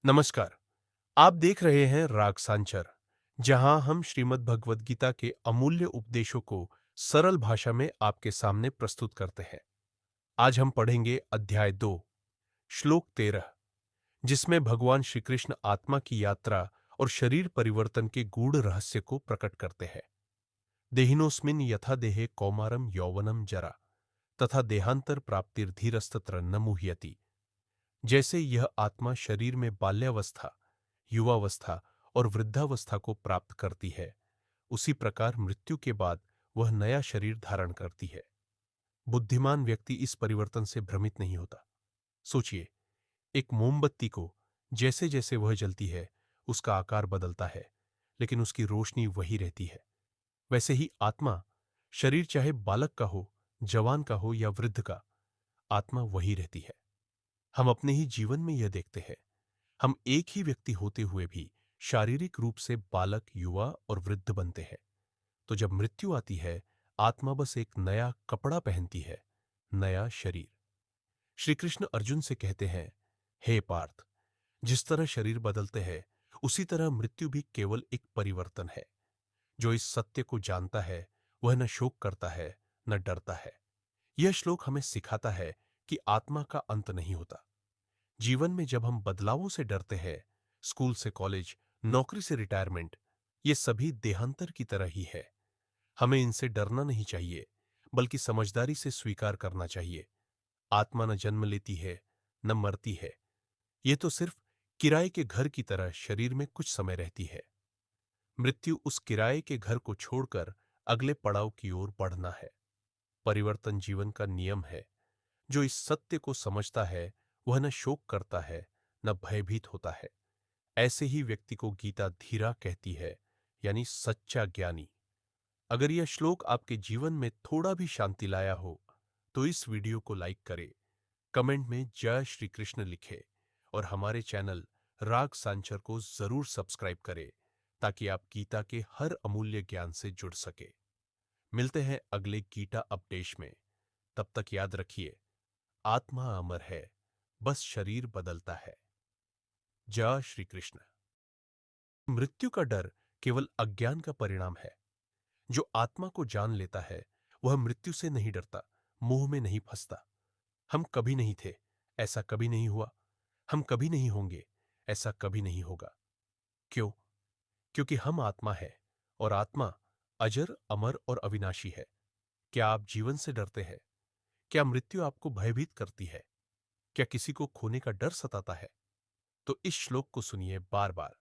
नमस्कार। आप देख रहे हैं राग सांचर, जहां हम श्रीमद् भगवद गीता के अमूल्य उपदेशों को सरल भाषा में आपके सामने प्रस्तुत करते हैं। आज हम पढ़ेंगे अध्याय 2, श्लोक 13, जिसमें भगवान श्री कृष्ण आत्मा की यात्रा और शरीर परिवर्तन के गूढ़ रहस्य को प्रकट करते हैं। देहिनोस्मिन यथा देहे कौमारम यौवनम जरा तथा देहांतर प्राप्तिर्धीरस्तत्र न मुह्यति। जैसे यह आत्मा शरीर में बाल्यावस्था, युवावस्था और वृद्धावस्था को प्राप्त करती है, उसी प्रकार मृत्यु के बाद वह नया शरीर धारण करती है। बुद्धिमान व्यक्ति इस परिवर्तन से भ्रमित नहीं होता। सोचिए, एक मोमबत्ती को जैसे जैसे वह जलती है, उसका आकार बदलता है, लेकिन उसकी रोशनी वही रहती है। वैसे ही आत्मा, शरीर चाहे बालक का हो, जवान का हो या वृद्ध का, आत्मा वही रहती है। हम अपने ही जीवन में यह देखते हैं। हम एक ही व्यक्ति होते हुए भी शारीरिक रूप से बालक, युवा और वृद्ध बनते हैं। तो जब मृत्यु आती है, आत्मा बस एक नया कपड़ा पहनती है, नया शरीर। श्री कृष्ण अर्जुन से कहते हैं, हे पार्थ, जिस तरह शरीर बदलते हैं, उसी तरह मृत्यु भी केवल एक परिवर्तन है। जो इस सत्य को जानता है, वह न शोक करता है, न डरता है। यह श्लोक हमें सिखाता है कि आत्मा का अंत नहीं होता। जीवन में जब हम बदलावों से डरते हैं, स्कूल से कॉलेज, नौकरी से रिटायरमेंट, ये सभी देहांतर की तरह ही है। हमें इनसे डरना नहीं चाहिए, बल्कि समझदारी से स्वीकार करना चाहिए। आत्मा न जन्म लेती है, न मरती है। ये तो सिर्फ किराए के घर की तरह शरीर में कुछ समय रहती है। मृत्यु उस किराए के घर को छोड़कर अगले पड़ाव की ओर बढ़ना है। परिवर्तन जीवन का नियम है। जो इस सत्य को समझता है, वह न शोक करता है, न भयभीत होता है। ऐसे ही व्यक्ति को गीता धीरा कहती है, यानी सच्चा ज्ञानी। अगर यह श्लोक आपके जीवन में थोड़ा भी शांति लाया हो, तो इस वीडियो को लाइक करें, कमेंट में जय श्री कृष्ण लिखें और हमारे चैनल राग सांचर को जरूर सब्सक्राइब करें, ताकि आप गीता के हर अमूल्य ज्ञान से जुड़ सके। मिलते हैं अगले गीता अपडेश में। तब तक याद रखिए, आत्मा अमर है, बस शरीर बदलता है। जय श्री कृष्ण। मृत्यु का डर केवल अज्ञान का परिणाम है। जो आत्मा को जान लेता है, वह मृत्यु से नहीं डरता, मोह में नहीं फंसता। हम कभी नहीं थे, ऐसा कभी नहीं हुआ। हम कभी नहीं होंगे, ऐसा कभी नहीं होगा। क्यों? क्योंकि हम आत्मा है, और आत्मा अजर, अमर और अविनाशी है। क्या आप जीवन से डरते हैं? क्या मृत्यु आपको भयभीत करती है? क्या किसी को खोने का डर सताता है? तो इस श्लोक को सुनिए बार बार।